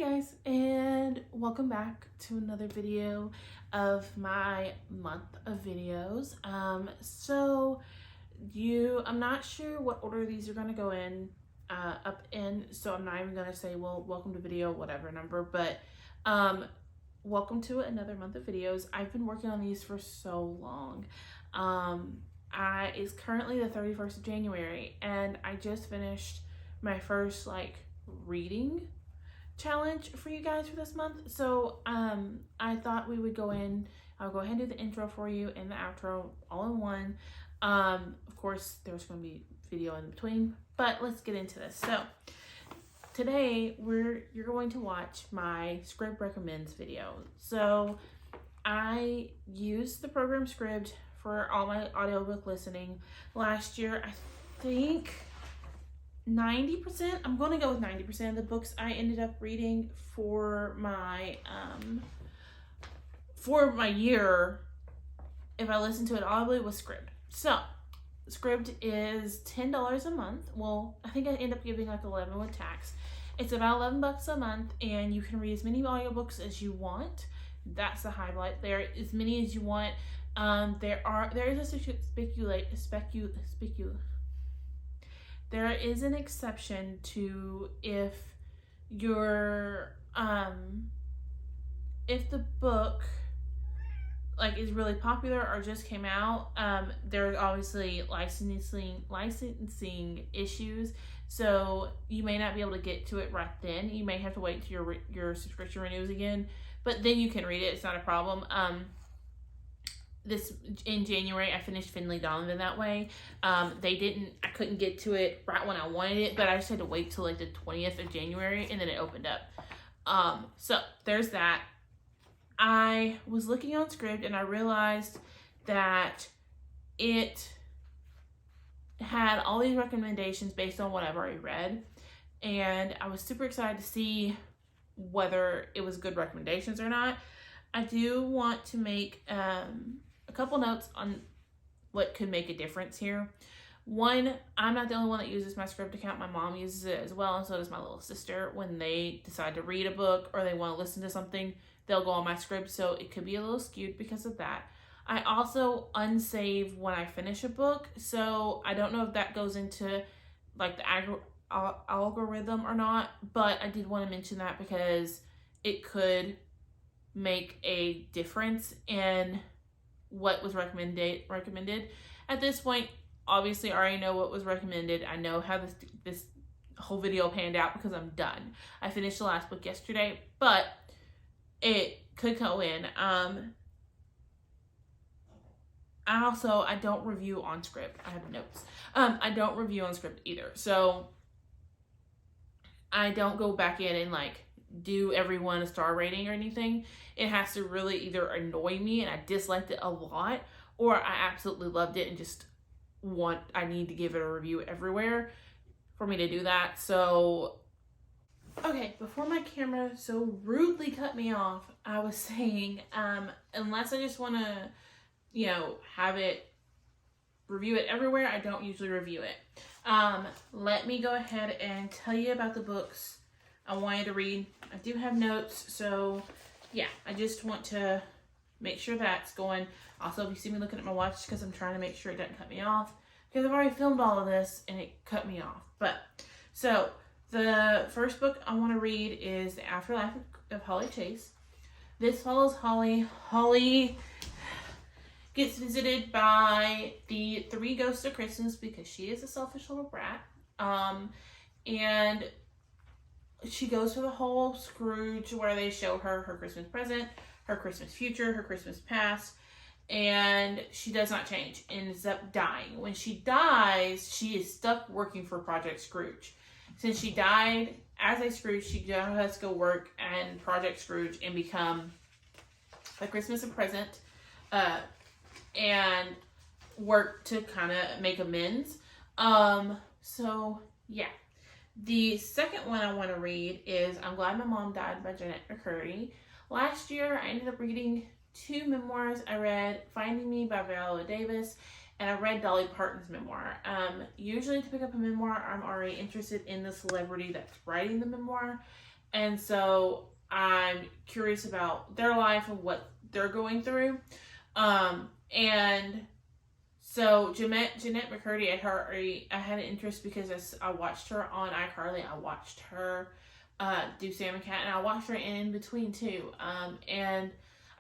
guys, and welcome back to another video of my month of videos. I'm not sure what order these are gonna go in up in, so I'm not even gonna say, well, welcome to video whatever number, but welcome to another month of videos. I've been working on these for so long. It's currently the 31st of January, and I just finished my first reading challenge for you guys for this month. So I thought we would go in. I'll go ahead and do the intro for you and the outro all in one. Of course there's going to be video in between, but let's get into this. So today you're going to watch my Scribd Recommends video. So I used the program Scribd for all my audiobook listening last year. I think 90%, I'm going to go with 90% of the books I ended up reading for my year, if I listened to it audibly, was Scribd. So Scribd is $10 a month. Well, I think I end up giving like 11 with tax. It's about $11 a month, and you can read as many audiobooks as you want. That's the highlight there. As many as you want. There is an exception to if the book is really popular or just came out. There's obviously licensing issues, so you may not be able to get to it right then. You may have to wait till your subscription renews again, but then you can read it. It's not a problem. In January, I finished Finley Donovan that way. I couldn't get to it right when I wanted it, but I just had to wait till the 20th of January, and then it opened up. So there's that. I was looking on Scribd, and I realized that it had all these recommendations based on what I've already read, and I was super excited to see whether it was good recommendations or not. I do want to make a couple notes on what could make a difference here. One, I'm not the only one that uses my Scribd account. My mom uses it as well, and so does my little sister. When they decide to read a book or they want to listen to something, they'll go on my Scribd, so it could be a little skewed because of that. I also unsave when I finish a book, so I don't know if that goes into the algorithm or not, but I did want to mention that because it could make a difference in what was recommended. At this point, obviously I already know what was recommended. I know how this whole video panned out because I'm done. I finished the last book yesterday, but it could go in. I don't review on Scribd. I have notes. I don't review on Scribd either, so I don't go back in and do everyone a star rating or anything. It has to really either annoy me and I disliked it a lot, or I absolutely loved it and I need to give it a review everywhere for me to do that. So, okay, before my camera so rudely cut me off, I was saying, unless I just want to, have it, review it everywhere, I don't usually review it. Let me go ahead and tell you about the books I wanted to read. I do have notes, so yeah, I just want to make sure that's going. Also, if you see me looking at my watch, because I'm trying to make sure it doesn't cut me off, because I've already filmed all of this and it cut me off. But so the first book I want to read is The Afterlife of Holly Chase. This follows Holly. Holly gets visited by the three ghosts of Christmas because she is a selfish little brat. And she goes for the whole Scrooge where they show her Christmas present, her Christmas future, her Christmas past, and she does not change and ends up dying. When she dies, she is stuck working for Project Scrooge. Since she died as a Scrooge, she now has to go work and Project Scrooge and become a Christmas present and work to kind of make amends. So yeah. The second one I want to read is I'm Glad My Mom Died by Jeanette McCurdy. Last year, I ended up reading two memoirs. I read Finding Me by Viola Davis, and I read Dolly Parton's memoir. Usually to pick up a memoir, I'm already interested in the celebrity that's writing the memoir, And so I'm curious about their life and what they're going through. And so Jeanette McCurdy, I had an interest because I watched her on iCarly. I watched her do Sam and Cat, and I watched her in between too. And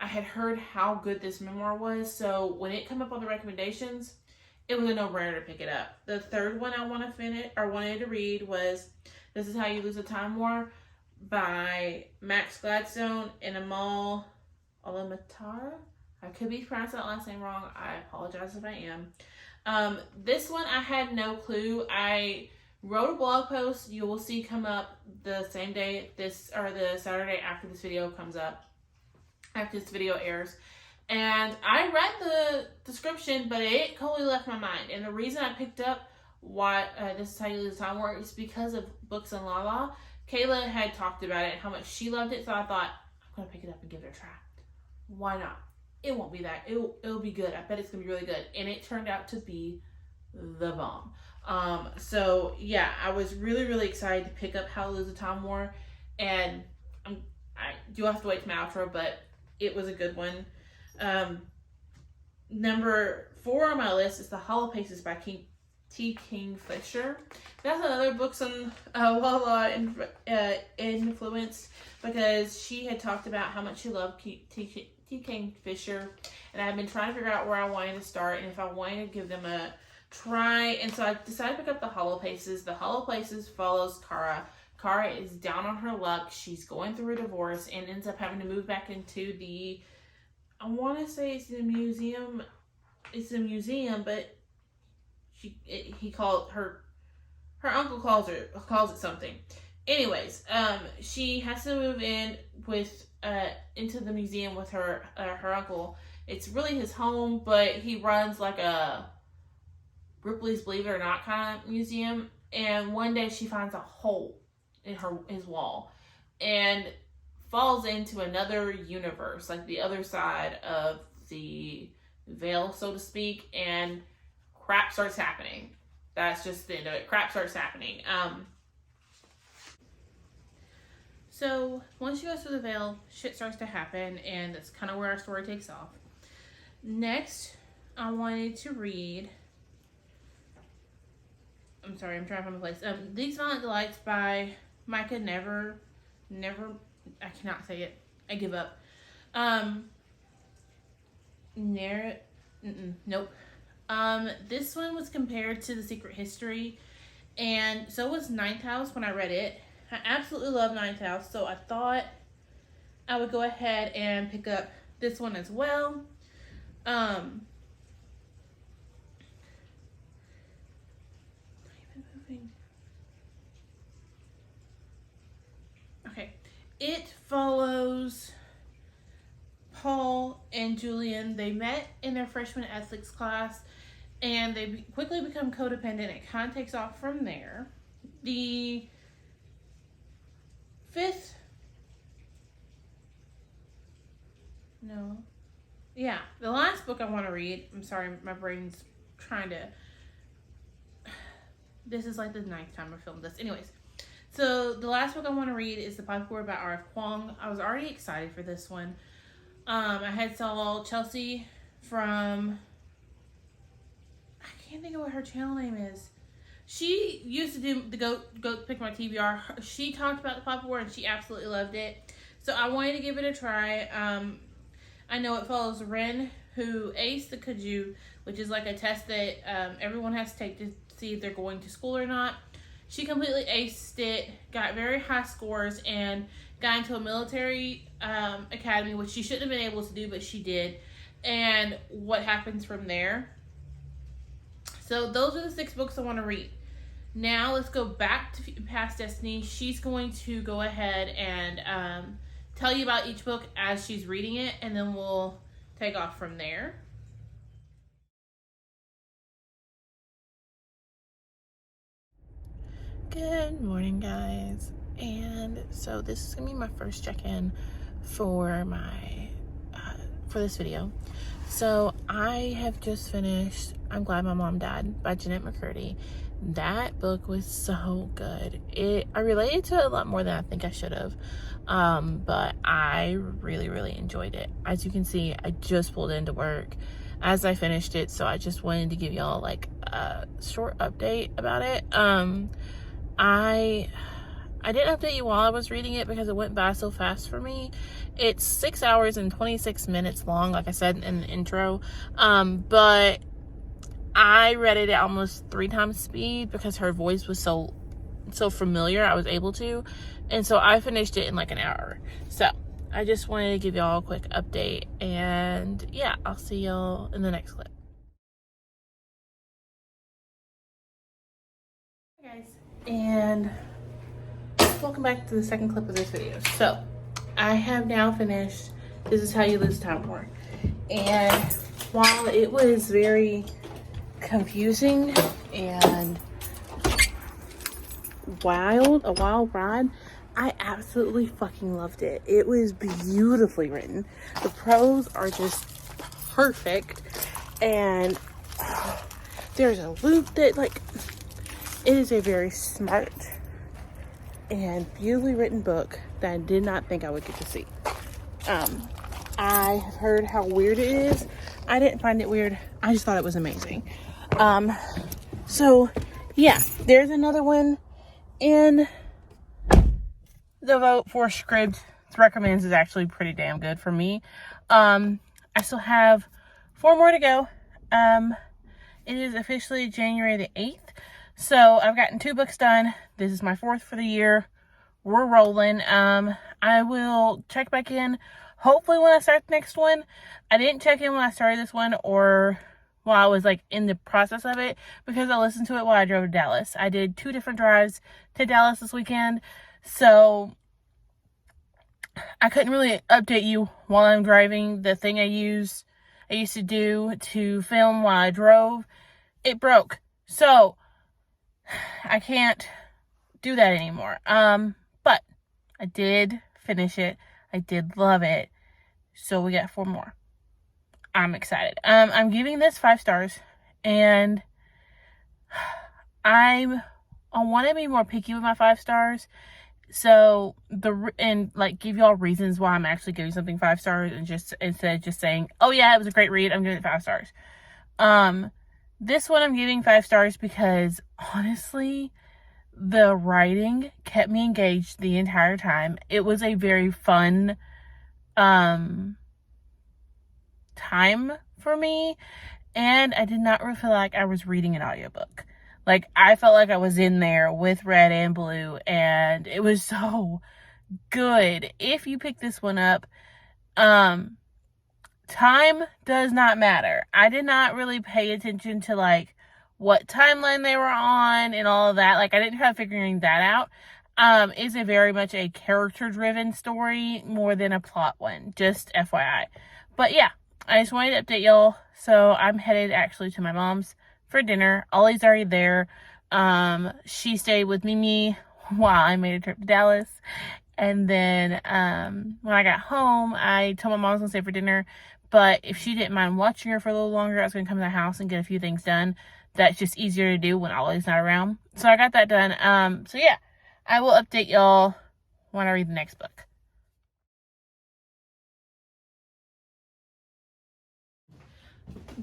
I had heard how good this memoir was, so when it came up on the recommendations, it was a no-brainer to pick it up. The third one I wanted to read was This Is How You Lose a Time War by Max Gladstone and Amal Alamatara. I could be pronouncing that last name wrong. I apologize if I am. This one I had no clue. I wrote a blog post you will see come up the same day the Saturday after this video comes up, after this video airs. And I read the description, but it totally left my mind. And the reason I picked up why This Is How You Lose Time War is because of Books and Lala. Kayla had talked about it and how much she loved it, so I thought, I'm going to pick it up and give it a try. Why not? It won't be that. It'll be good. I bet it's going to be really good. And it turned out to be the bomb. So yeah, I was really, really excited to pick up How to Lose a Time War. And I do have to wait for my outro, but it was a good one. Number 4 on my list is The Hollow Places by T. Kingfisher. That's another Books on Lala influence, because she had talked about how much she loved T. Kingfisher, and I've been trying to figure out where I wanted to start and if I wanted to give them a try. And so I decided to pick up The Hollow Places. The Hollow Places follows Kara. Kara is down on her luck. She's going through a divorce and ends up having to move back into I want to say it's a museum. It's a museum, but her uncle calls it something. Anyways, she has to move in into the museum with her uncle. It's really his home, but he runs like a Ripley's Believe It or Not kind of museum. And one day she finds a hole in his wall and falls into another universe, like the other side of the veil, so to speak, and crap starts happening. That's just the end of it. Crap starts happening. So once she goes through the veil, shit starts to happen, and that's kind of where our story takes off. Next, I wanted to read. I'm sorry, I'm trying to find my place. These Violent Delights by Micah Never. I cannot say it. I give up. Nope. This one was compared to The Secret History, and so was Ninth House when I read it. I absolutely love Ninth House, so I thought I would go ahead and pick up this one as well. Okay. It follows Paul and Julian. They met in their freshman ethics class, and they quickly become codependent. It kind of takes off from there. The last book I want to read, I'm sorry, my brain's trying to, this is like the 9th time I filmed this. Anyways, so the last book I want to read is The Pipe War by R.F. Kuang. I was already excited for this one. I had saw Chelsea from, I can't think of what her channel name is. She used to do the Goat Pick My TBR. She talked about The Pipe War and she absolutely loved it. So I wanted to give it a try. I know it follows Ren, who aced the Kaju, which is like a test that everyone has to take to see if they're going to school or not. She completely aced it, got very high scores, and got into a military academy, which she shouldn't have been able to do, but she did. And what happens from there. So those are the 6 books I want to read. Now let's go back to Past Destiny. She's going to go ahead and tell you about each book as she's reading it, and then we'll take off from there. Good morning, guys. And so this is gonna be my first check-in for this video. So I have just finished I'm Glad My Mom Died by Jeanette McCurdy. That book was so good. I related to it a lot more than I think I should have. But I really enjoyed it. As you can see, I just pulled into work as I finished it, so I just wanted to give y'all like a short update about it. I didn't update you while I was reading it because it went by so fast for me. It's 6 hours and 26 minutes long, like I said in the intro. But I read it at almost 3 times speed because her voice was so familiar. I was able to, and so I finished it in like an hour. So I just wanted to give y'all a quick update, and yeah, I'll see y'all in the next clip. Hey guys, and welcome back to the second clip of this video. So I have now finished This Is How You Lose Time War, and while it was very confusing and a wild ride, I absolutely fucking loved it. It was beautifully written. The prose are just perfect, and there's a loop that, like, it is a very smart and beautifully written book that I did not think I would get to see. I have heard how weird it is. I didn't find it weird. I just thought it was amazing. So yeah, there's another one in the vote for Scribd. Recommends is actually pretty damn good for me. I still have 4 more to go. It is officially January the 8th. So I've gotten 2 books done. This is my 4th for the year. We're rolling. I will check back in hopefully when I start the next one. I didn't check in when I started this one or while I was like in the process of it because I listened to it while I drove to Dallas. I did 2 different drives to Dallas this weekend. So I couldn't really update you while I'm driving. The thing I used to do to film while I drove, it broke. So I can't do that anymore. But I did finish it. I did love it. So we got 4 more. I'm excited. I'm giving this 5 stars, and I want to be more picky with my 5 stars. So give y'all reasons why I'm actually giving something 5 stars, and just instead of just saying, oh yeah, it was a great read, I'm giving it 5 stars. This one I'm giving 5 stars because honestly, the writing kept me engaged the entire time. It was a very fun time for me, and I did not really feel like I was reading an audiobook. Like, I felt like I was in there with Red and Blue, and it was so good. If you pick this one up, time does not matter. I did not really pay attention to like what timeline they were on and all of that. Like, I didn't try figuring that out. It's a very much a character driven story more than a plot one, just FYI. But yeah, I just wanted to update y'all. So I'm headed actually to my mom's for dinner. Ollie's already there. She stayed with Mimi while I made a trip to Dallas. And then when I got home, I told my mom I was gonna stay for dinner, but if she didn't mind watching her for a little longer, I was gonna come to the house and get a few things done. That's just easier to do when Ollie's not around. So I got that done. So yeah, I will update y'all when I read the next book.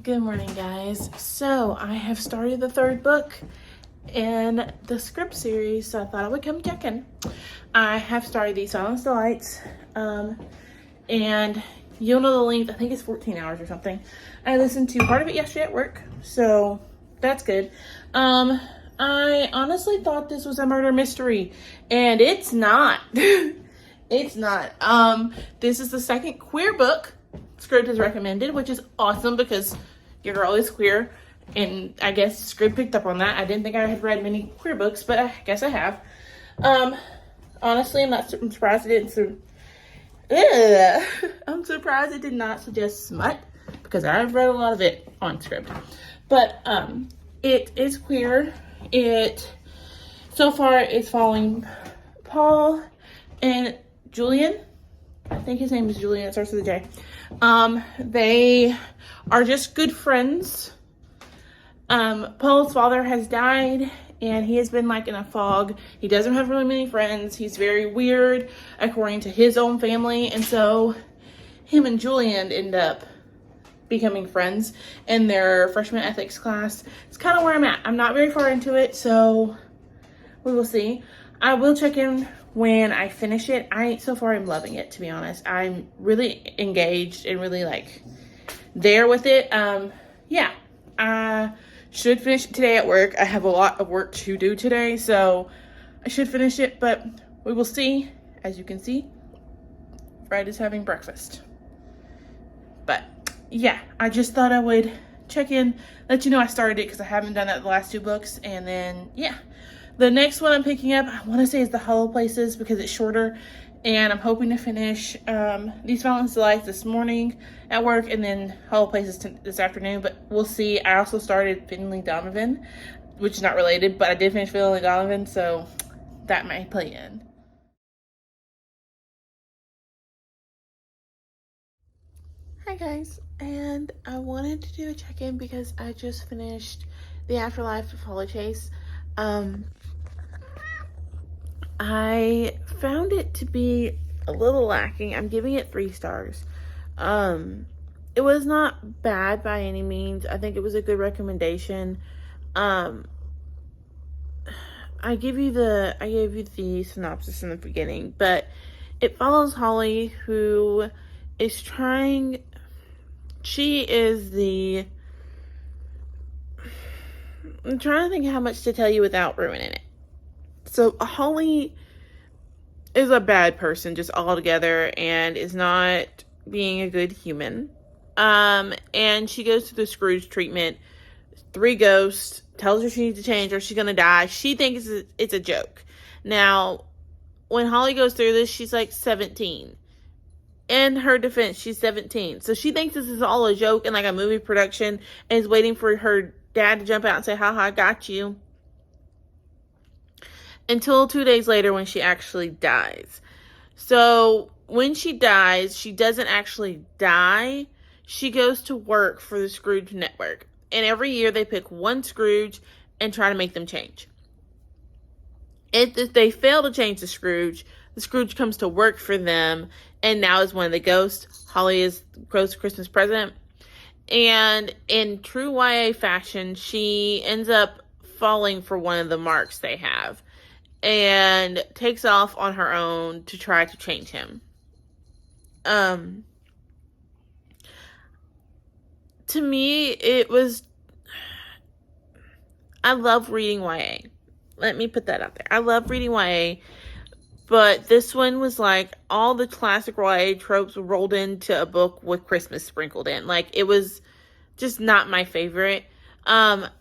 Good morning, guys. So I have started the 3rd book in the Scribd series, so I thought I would come check in. I have started the Silence Delights, and you'll know the length. I think it's 14 hours or something. I listened to part of it yesterday at work, so that's good. I honestly thought this was a murder mystery, and it's not. It's not. This is the 2nd queer book Scribd has recommended, which is awesome because your girl is queer, and I guess Scribd picked up on that. I didn't think I had read many queer books, but I guess I have. Honestly, I'm surprised it didn't. I'm surprised it did not suggest smut because I've read a lot of it on Scribd. But it is queer. So far it's following Paul and Julian. I think his name is Julian. It starts with a J. They are just good friends. Paul's father has died, and he has been like in a fog. He doesn't have really many friends. He's very weird according to his own family, and so him and Julian end up becoming friends in their freshman ethics class. It's kind of where I'm at. I'm not very far into it, so we will see. I will check in when I finish it. So far I'm loving it, to be honest. I'm really engaged and really like there with it. Yeah, I should finish it today at work. I have a lot of work to do today, so I should finish it, but we will see. As you can see, Fred is having breakfast. But yeah, I just thought I would check in, let you know I started it because I haven't done that the last 2 books. And then, yeah, the next one I'm picking up, I want to say is The Hollow Places because it's shorter. And I'm hoping to finish These Violence Delights this morning at work and then Hollow Places this afternoon. But we'll see. I also started Finley Donovan, which is not related, but I did finish Finley Donovan, so that might play in. Hi guys, and I wanted to do a check-in because I just finished The Afterlife of Holly Chase. I found it to be a little lacking. I'm giving it 3 stars. It was not bad by any means. I think it was a good recommendation. I gave you the synopsis in the beginning, but it follows Holly, who is trying. She is I'm trying to think how much to tell you without ruining it. So Holly is a bad person just altogether and is not being a good human. And she goes through the Scrooge treatment. 3 ghosts, tells her she needs to change or she's gonna die. She thinks it's a joke. Now, when Holly goes through this, she's like 17. In her defense, she's 17. So she thinks this is all a joke and like a movie production and is waiting for her dad to jump out and say, haha, I got you. Until 2 days later when she actually dies. So when she dies, she doesn't actually die. She goes to work for the Scrooge Network. And every year they pick one Scrooge and try to make them change. If they fail to change the Scrooge comes to work for them and now is one of the ghosts. Holly is Ghost Christmas present. And in true YA fashion, she ends up falling for one of the marks they have and takes off on her own to try to change him. To me, I love reading YA. Let me put that out there. I love reading YA, but this one was like all the classic YA tropes rolled into a book with Christmas sprinkled in. Like, it was just not my favorite. But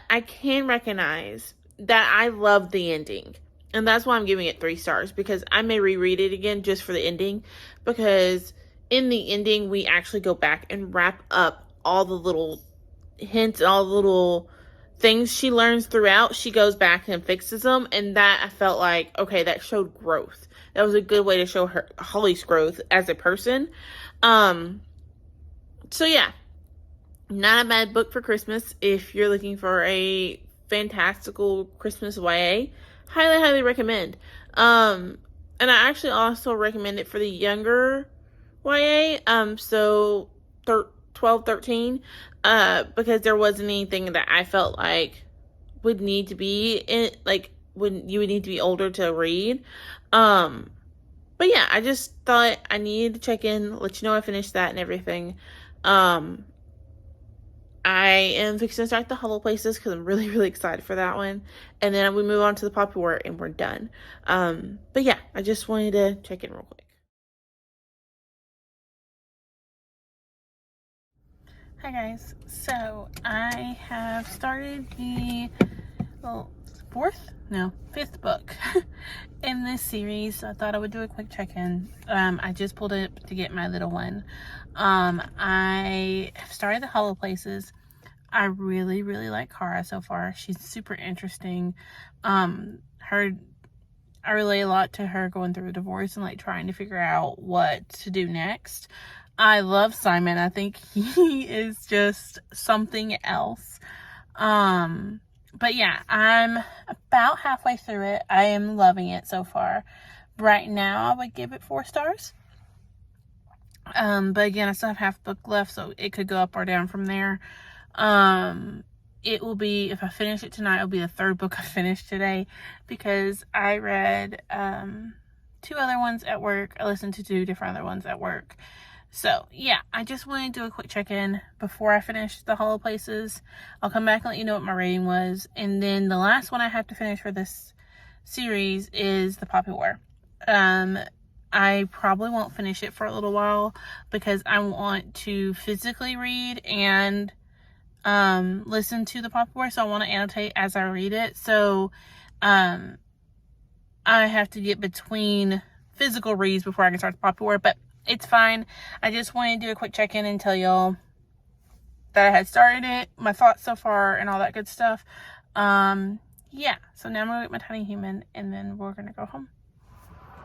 I can recognize that I love the ending. And that's why I'm giving it 3 stars, because I may reread it again just for the ending, because in the ending, we actually go back and wrap up all the little hints and all the little things she learns throughout. She goes back and fixes them, and that I felt like, okay, that showed growth. That was a good way to show her Holly's growth as a person. So yeah, not a bad book for Christmas if you're looking for a fantastical Christmas YA. Highly, highly recommend. And I actually also recommend it for the younger YA, so 12, 13, because there wasn't anything that I felt like would need to be in, like, when you would need to be older to read. But yeah, I just thought I needed to check in, let you know I finished that and everything. I am fixing to start The Hollow Places because I'm really, really excited for that one. And then we move on to the Popular and we're done. But yeah, I just wanted to check in real quick. Hi guys, so I have started the 5th book in this series. So I thought I would do a quick check-in. I just pulled it up to get my little one. I have started The Hollow Places. I really, really like Kara so far. She's super interesting. I relate a lot to her going through a divorce and like trying to figure out what to do next. I love Simon. I think he is just something else. But yeah, I'm about halfway through it. I am loving it so far. Right now, I would give it 4 stars. But again, I still have half the book left, so it could go up or down from there. It will be, if I finish it tonight, it'll be the 3rd book I finished today, because I read 2 other ones at work. I listened to 2 different other ones at work. So yeah, I just wanted to do a quick check-in before I finish the Hollow Places. I'll come back and let you know what my rating was. And then the last one I have to finish for this series is The Poppy War. I probably won't finish it for a little while because I want to physically read and listen to The Poppy War. So I want to annotate as I read it. So I have to get between physical reads before I can start The Poppy War. But it's fine. I just wanted to do a quick check-in and tell y'all that I had started it, my thoughts so far, and all that good stuff. Yeah, so now I'm gonna get my tiny human, and then we're gonna go home.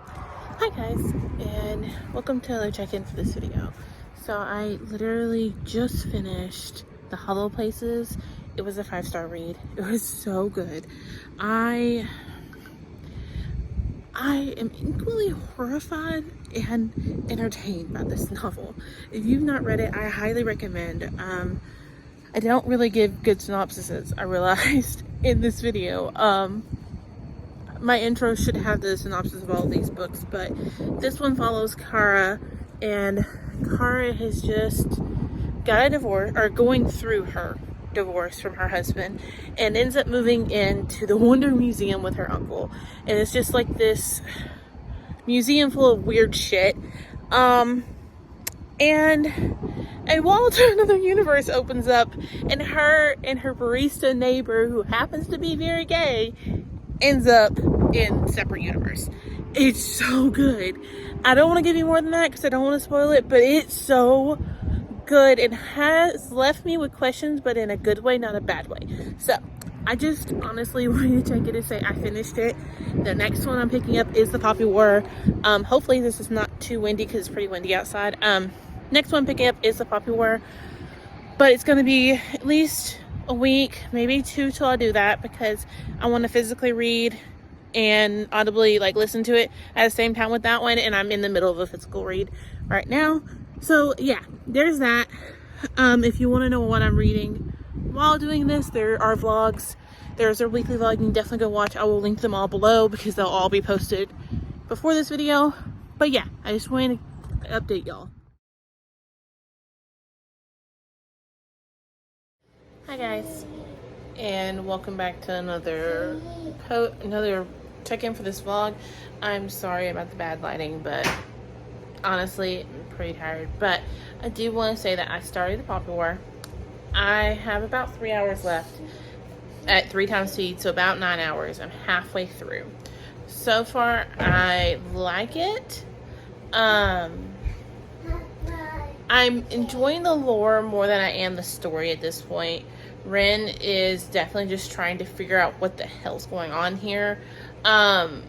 Hi guys, and welcome to another check-in for this video. So I literally just finished The Hollow Places. It was a 5-star read. It was so good. I am equally horrified and entertained by this novel. If you've not read it, I highly recommend. I don't really give good synopsises, I realized in this video. My intro should have the synopsis of all of these books, but this one follows Kara, and Kara has just got a divorce, or going through her divorce from her husband, and ends up moving into the Wonder Museum with her uncle. And it's just like this museum full of weird shit. And a wall to another universe opens up, and her and her barista neighbor, who happens to be very gay, ends up in separate universe. It's so good. I don't want to give you more than that because I don't want to spoil it, but it's so good. It has left me with questions, but in a good way, not a bad way. So I just honestly wanted to check it and say I finished it. The next one I'm picking up is The Poppy War. Hopefully this is not too windy because it's pretty windy outside. Next one I'm picking up is The Poppy War, but it's going to be at least a week, maybe 2 till I do that, because I want to physically read and audibly listen to it at the same time with that one, and I'm in the middle of a physical read right now. So yeah, there's that. If you want to know what I'm reading while doing this, there are vlogs. There's a weekly vlog you can definitely go watch. I will link them all below because they'll all be posted before this video. But yeah, I just wanted to update y'all. Hi guys, and welcome back to another check-in for this vlog. I'm sorry about the bad lighting, but honestly, I'm pretty tired. But I do want to say that I started The Poppy War. I have about 3 hours left at 3 times speed, so about 9 hours. I'm halfway through. So far, I like it. I'm enjoying the lore more than I am the story at this point. Ren is definitely just trying to figure out what the hell's going on here. I'm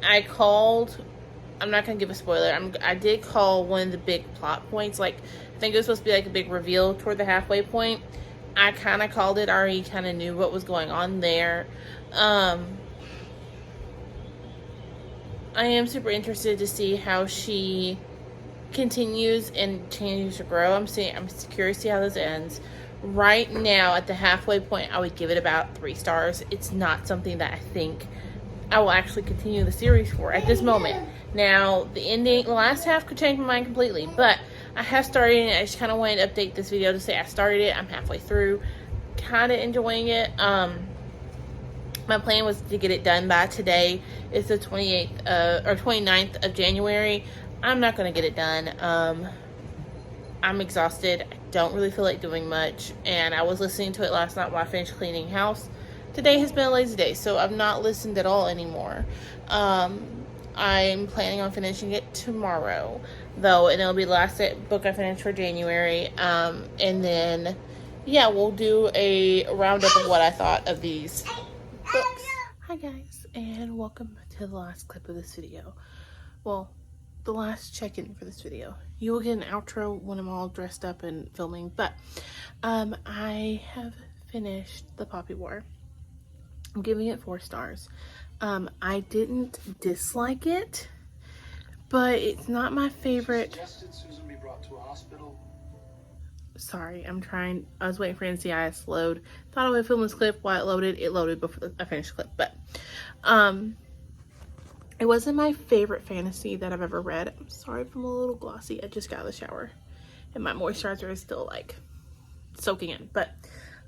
not going to give a spoiler. I did call one of the big plot points. I think it was supposed to be a big reveal toward the halfway point. I kind of called it. I already kind of knew what was going on there. I am super interested to see how she continues and continues to grow. I'm curious to see how this ends. Right now, at the halfway point, I would give it about 3 stars. It's not something that I think I will actually continue the series for at this moment. Now, the last half could change my mind completely, but I have started it. I just kind of wanted to update this video to say I started it. I'm halfway through, kind of enjoying it. My plan was to get it done by today. It's the 28th or 29th of January. I'm not going to get it done. I'm exhausted. I don't really feel like doing much, and I was listening to it last night while I finished cleaning house. Today has been a lazy day, so I've not listened at all anymore. I'm planning on finishing it tomorrow, though, and it'll be the last book I finished for January. And then, yeah, we'll do a roundup of what I thought of these books. Hi guys, and welcome to the last clip of this video. Well, the last check-in for this video. You will get an outro when I'm all dressed up and filming, but I have finished The Poppy War. I'm giving it 4 stars. I didn't dislike it, but it's not my favorite. Susan be brought to a hospital. Sorry, I was waiting for NCIS to load. Thought I would film this clip while it loaded before I finished the clip, but it wasn't my favorite fantasy that I've ever read. I'm sorry if I'm a little glossy. I just got out of the shower and my moisturizer is still like soaking in, but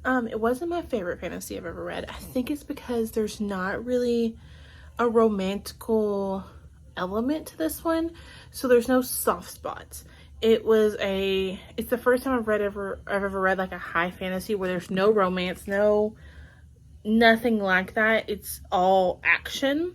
it wasn't my favorite fantasy I've ever read. I think it's because there's not really a romantical element to this one, so there's no soft spots. It's the first time I've ever read like a high fantasy where there's no romance, nothing like that. It's all action.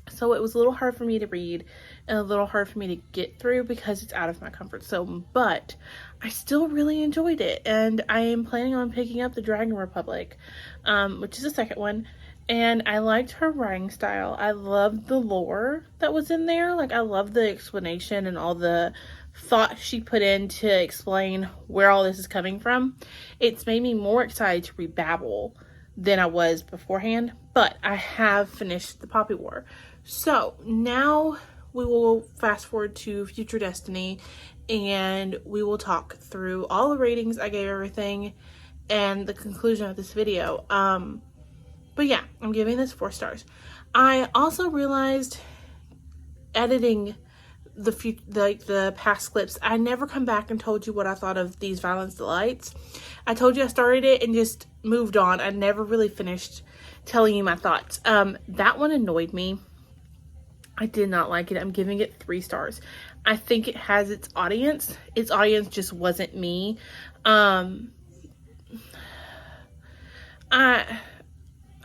So it was a little hard for me to read and a little hard for me to get through because it's out of my comfort zone, but I still really enjoyed it, and I am planning on picking up the Dragon Republic, which is the second one. And I liked her writing style. I loved the lore that was in there. Like, I loved the explanation and all the thought she put in to explain where all this is coming from. It's made me more excited to read Babel than I was beforehand. But I have finished the Poppy War. So now we will fast forward to Future Destiny, and we will talk through all the ratings I gave everything and the conclusion of this video. But yeah, I'm giving this 4 stars. I also realized editing the past clips, I never come back and told you what I thought of These Violence Delights. I told you I started it and just moved on. I never really finished telling you my thoughts. That one annoyed me. I did not like it. I'm giving it 3 stars. I think it has its audience. Its audience just wasn't me.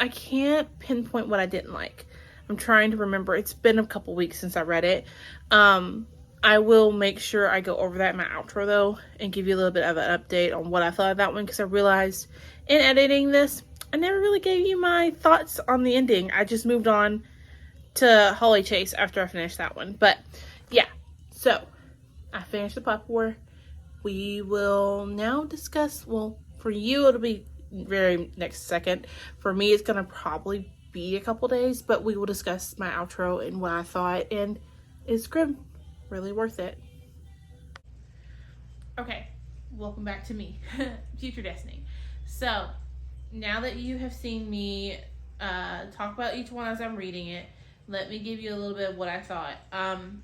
I can't pinpoint what I didn't like. I'm trying to remember. It's been a couple weeks since I read it. I will make sure I go over that in my outro though and give you a little bit of an update on what I thought of that one, because I realized in editing this, I never really gave you my thoughts on the ending. I just moved on to Holly Chase after I finished that one. But yeah, so I finished the Poppy War. We will now discuss, well, for you it'll be very next second. For me, it's gonna probably be a couple days, but we will discuss my outro and what I thought, and is Scribd really worth it? Okay, welcome back to me, Future Destiny. So now that you have seen me talk about each one as I'm reading it, let me give you a little bit of what I thought. I'm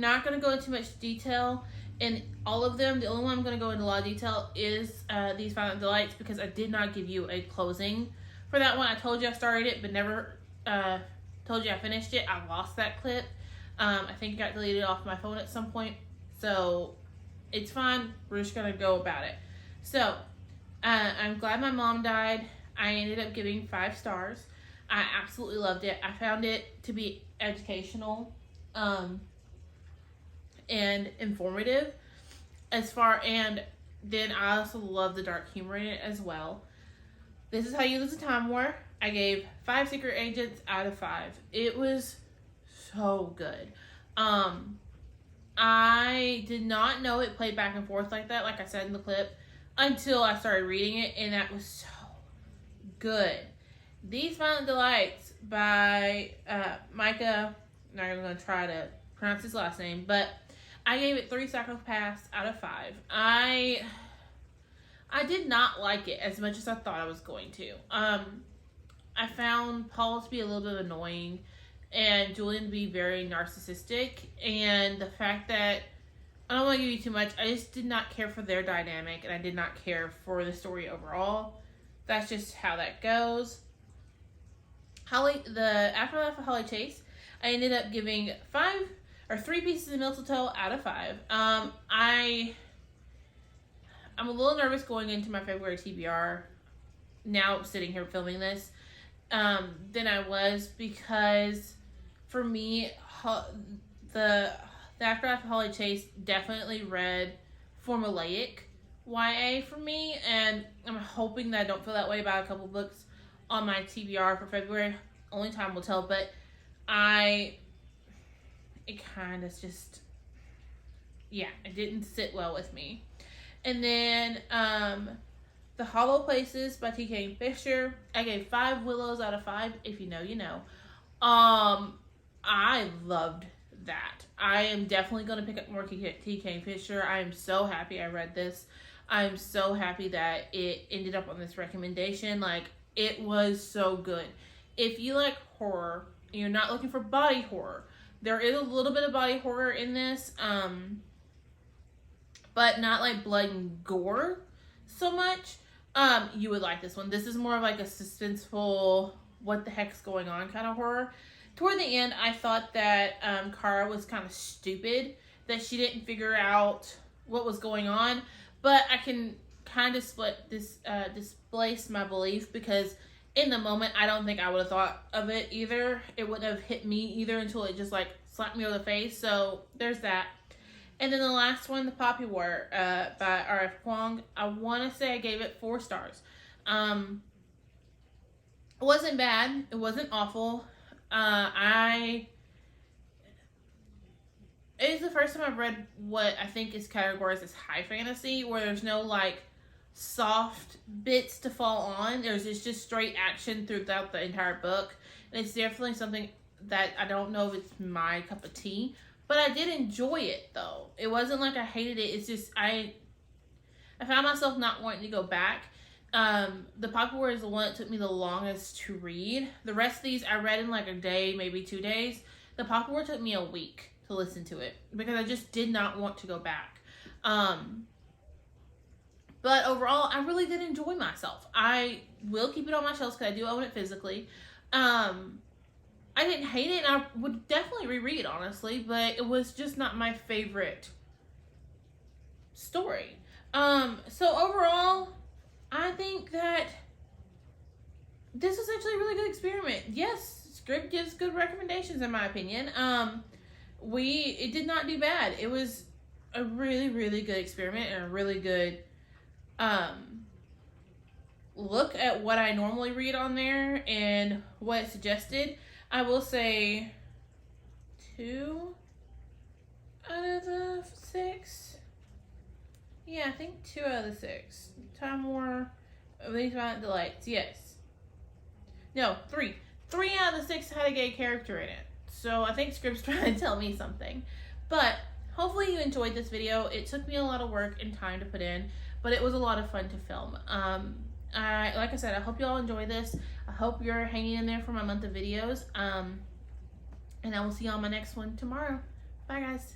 not going to go into much detail in all of them. The only one I'm going to go into a lot of detail is These Violent Delights, because I did not give you a closing for that one. I told you I started it, but never told you I finished it. I lost that clip. I think it got deleted off my phone at some point, so it's fine. We're just going to go about it. So, I'm glad my mom died. I ended up giving 5 stars. I absolutely loved it. I found it to be educational and informative and then I also love the dark humor in it as well. This Is How You Lose a Time War. I gave 5 Secret Agents out of 5. It was so good. I did not know it played back and forth like that, like I said in the clip, until I started reading it, and that was so good. These Violent Delights by Micah, I'm not even going to try to pronounce his last name, but I gave it 3 psychopaths out of 5. I did not like it as much as I thought I was going to. I found Paul to be a little bit annoying and Julian to be very narcissistic, and the fact that, I don't want to give you too much, I just did not care for their dynamic, and I did not care for the story overall. That's just how that goes. The Afterlife of Holly Chase, I ended up giving 3 pieces of mistletoe out of 5. I'm a little nervous going into my February TBR, now sitting here filming this, than I was, because for me, the Afterlife of Holly Chase definitely read formulaic YA for me, and I'm hoping that I don't feel that way about a couple books on my TBR for February. Only time will tell, but it kind of just, yeah, it didn't sit well with me. And then The Hollow Places by T.K. Fisher. I gave 5 Willows out of 5. If you know, you know. I loved that. I am definitely going to pick up more T.K. Fisher. I am so happy I read this. I am so happy that it ended up on this recommendation. Like, it was so good. If you like horror, you're not looking for body horror. There is a little bit of body horror in this, but not like blood and gore so much. You would like this one. This is more of like a suspenseful, what the heck's going on kind of horror. Toward the end, I thought that Kara was kind of stupid, that she didn't figure out what was going on. But I can kind of displace my belief, because in the moment, I don't think I would have thought of it either. It wouldn't have hit me either until it just like slapped me over the face. So there's that. And then the last one, The Poppy War by R.F. Kuang. I want to say I gave it 4 stars. It wasn't bad. It wasn't awful. It is the first time I've read what I think is categorized as high fantasy, where there's no like soft bits to fall on. There's just straight action throughout the entire book. And it's definitely something that I don't know if it's my cup of tea, but I did enjoy it though. It wasn't like I hated it. It's just I found myself not wanting to go back. The Poppy War is the one that took me the longest to read. The rest of these I read in like a day, maybe 2 days. The Poppy War took me a week to listen to it because I just did not want to go back. But overall, I really did enjoy myself. I will keep it on my shelves because I do own it physically. I didn't hate it, and I would definitely reread, honestly, but it was just not my favorite story. So overall, I think that this was actually a really good experiment. Yes, Scribd gives good recommendations in my opinion. It did not do bad. It was a really, really good experiment and a really good look at what I normally read on there and what it suggested. I will say 2 out of the 6. Yeah, I think 2 out of the 6. Time War of These Violent Delights. Yes. No, 3. 3 out of the 6 had a gay character in it. So I think Scribd's trying to tell me something. But hopefully you enjoyed this video. It took me a lot of work and time to put in, but it was a lot of fun to film. Like I said, I hope you all enjoy this. I hope you're hanging in there for my month of videos. And I will see you on my next one tomorrow. Bye, guys.